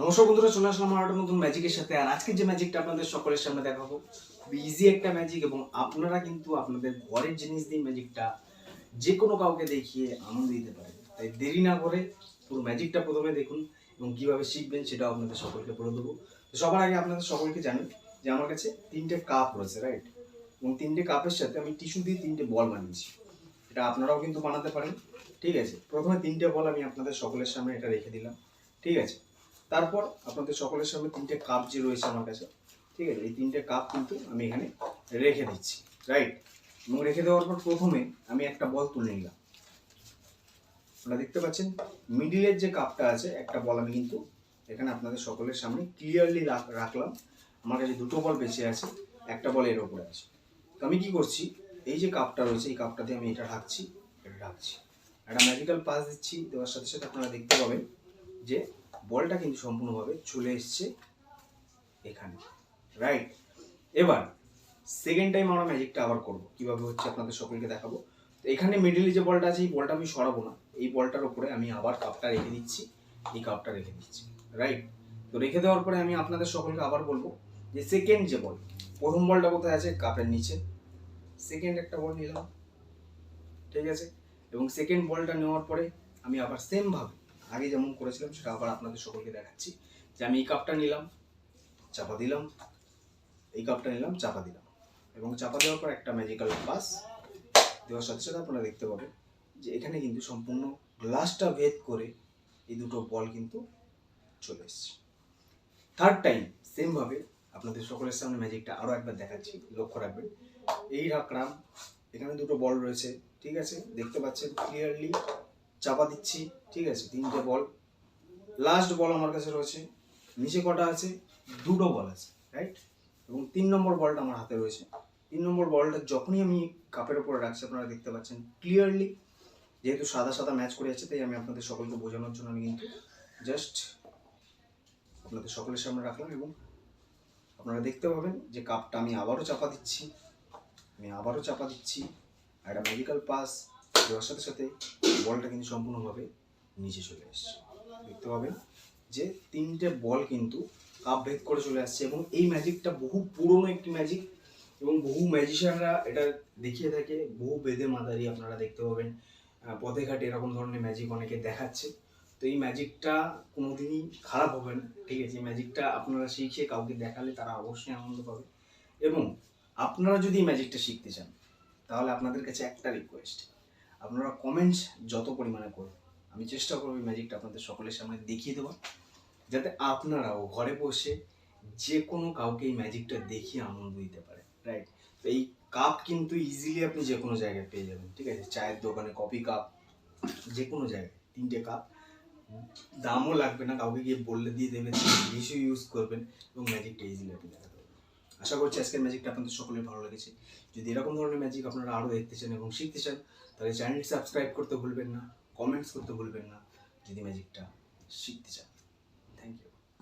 নমস্কার বন্ধুরা, চলে আসলাম আমার একটা নতুন ম্যাজিকের সাথে। আর আজকে যে ম্যাজিকটা আপনাদের সকলের সামনে দেখাবো, খুব ইজি একটা ম্যাজিক এবং আপনারা কিন্তু আপনাদের ঘরের জিনিস দিয়ে ম্যাজিকটা যে কোনো কাউকে দেখিয়ে আনন্দ দিতে পারেন। তাই দেরি না করে পুরো ম্যাজিকটা প্রথমে দেখুন এবং কিভাবে শিখবেন সেটাও আপনাদের সকলকে বলে দেবো। তো সবার আগে আপনাদের সকলকে জানেন যে আমার কাছে 3টে কাপ রয়েছে, রাইট? এবং 3টে কাপের সাথে আমি টিস্যু দিয়ে 3টে বল বানিয়েছি। এটা আপনারাও কিন্তু বানাতে পারেন, ঠিক আছে? প্রথমে 3টে বল আমি আপনাদের সকলের সামনে এটা রেখে দিলাম, ঠিক আছে? তারপর আপনাদের সকলের সামনে 3টে কাপ যে রয়েছে আমার কাছে, ঠিক আছে? এই 3টে কাপ কিন্তু আমি এখানে রেখে দিচ্ছি, রাইট? এবং রেখে দেওয়ার পর প্রথমে আমি একটা বল তুলে নিলাম। আপনারা দেখতে পাচ্ছেন মিডিলের যে কাপটা আছে, একটা বল আমি কিন্তু এখানে আপনাদের সকলের সামনে ক্লিয়ারলি রাখলাম। আমার কাছে দুটো বল বেঁচে আছে, একটা বল এর ওপরে আছে। তো আমি কি করছি, এই যে কাপটা রয়েছে এই কাপটাতে আমি এটা রাখছি, একটা ম্যাজিক্যাল পাস দিচ্ছি। দেওয়ার সাথে সাথে আপনারা দেখতে পাবেন যে বলটা কিন্তু সম্পূর্ণভাবে চলে এসছে এখানে, রাইট? এবার সেকেন্ড টাইম আমরা ম্যাজিকটা আবার করব, কিভাবে হচ্ছে আপনাদের সকলকে দেখাবো। তো এখানে মিডিলে যে বলটা আছে এই বলটা আমি সরাবো না, এই বলটার উপরে আমি আবার কাপটা রেখে দিচ্ছি, এই কাপটা রেখে দিচ্ছি, রাইট? তো রেখে দেওয়ার পরে আমি আপনাদের সকলকে আবার বলবো যে সেকেন্ড যে বল, প্রথম বলটা কোথায় আছে? কাপের নিচে। সেকেন্ড একটা বল নিলাম, ঠিক আছে? এবং সেকেন্ড বলটা নেওয়ার পরে আমি আবার সেম ভাবে আগে যেমন করেছিলাম সেটা আবার আপনাদের সকলকে দেখাচ্ছি যে আমি এই কাপটা নিলাম, চাপা দিলাম, এই কাপটা নিলাম, চাপা দিলাম, এবং চাপা দেওয়ার পর একটা ম্যাজিক্যাল পাস দেওয়ার সাথে সাথে আপনারা দেখতে পাবেন যে এখানে কিন্তু সম্পূর্ণ গ্লাসটা ভেদ করে এই দুটো বল কিন্তু চলে এসছে। থার্ড টাইম সেম ভাবে আপনাদের সকলের সামনে ম্যাজিকটা আরও একবার দেখাচ্ছি, লক্ষ্য রাখবেন। এই রাখলাম, এখানে দুটো বল রয়েছে, ঠিক আছে? দেখতে পাচ্ছেন ক্লিয়ারলি, চাপা দিচ্ছি, ঠিক আছে? 3টে বল, লাস্ট বল আমার কাছে রয়েছে, নিচে কটা আছে? দুটো বল আছে, রাইট? এবং 3 নম্বর বলটা আমার হাতে রয়েছে। 3 নম্বর বলটা যখনই আমি কাপের উপরে রাখছি আপনারা দেখতে পাচ্ছেন ক্লিয়ারলি, যেহেতু সাদা সাদা ম্যাচ করে যাচ্ছে তাই আমি আপনাদের সকলকে বোঝানোর জন্য আমি কিন্তু জাস্ট আপনাদের সকলের সামনে রাখলাম। এবং আপনারা দেখতে পাবেন যে কাপটা আমি আবারও চাপা দিচ্ছি, আর একটা ম্যাজিক্যাল পাস দেওয়ার সাথে সাথে বলটা কিন্তু সম্পূর্ণভাবে নিচে চলে আসছে। দেখতে পাবেন যে 3টে বল কিন্তু কাপ ভেদ করে চলে আসছে। এবং এই ম্যাজিকটা বহু পুরনো একটি ম্যাজিক এবং বহু ম্যাজিশিয়ানরা এটা দেখিয়ে থাকে, বহু বেদে মাদারি আপনারা দেখতে পাবেন পথে ঘাটে এরকম ধরনের ম্যাজিক অনেকে দেখাচ্ছে। তো এই ম্যাজিকটা কোনোদিনই খারাপ হবে না, ঠিক আছে? এই ম্যাজিকটা আপনারা শিখে কাউকে দেখালে তারা অবশ্যই আনন্দ পাবে। এবং আপনারা যদি এই ম্যাজিকটা শিখতে চান তাহলে আপনাদের কাছে একটা রিকোয়েস্ট, আপনারা কমেন্টস যত পরিমাণে করবেন আমি চেষ্টা করবো এই ম্যাজিকটা আপনাদের সকলের সামনে দেখিয়ে দেওয়া, যাতে আপনারাও ঘরে বসে যে কোনো কাউকে এই ম্যাজিকটা দেখিয়ে আনন্দ দিতে পারেন, রাইট? তো এই কাপ কিন্তু ইজিলি আপনি যে কোনো জায়গায় পেয়ে যাবেন, ঠিক আছে? চায়ের দোকানে, কফি কাপ, যে কোনো জায়গায় 3টে কাপ, দামও লাগবে না, কাউকে গিয়ে বললে দিয়ে দেবেন, বেশি ইউজ করবেন এবং ম্যাজিকটা ইজিলি আপনি দেখাতে পারবেন। আশা করছি আজকের ম্যাজিকটা আপনাদের সকলের ভালো লেগেছে। যদি এরকম ধরনের ম্যাজিক আপনারা আরও দেখতে চান এবং শিখতে চান তাহলে চ্যানেলটি সাবস্ক্রাইব করতে ভুলবেন না, কমেন্টস করতে ভুলবেন না যদি ম্যাজিকটা শিখতে চান।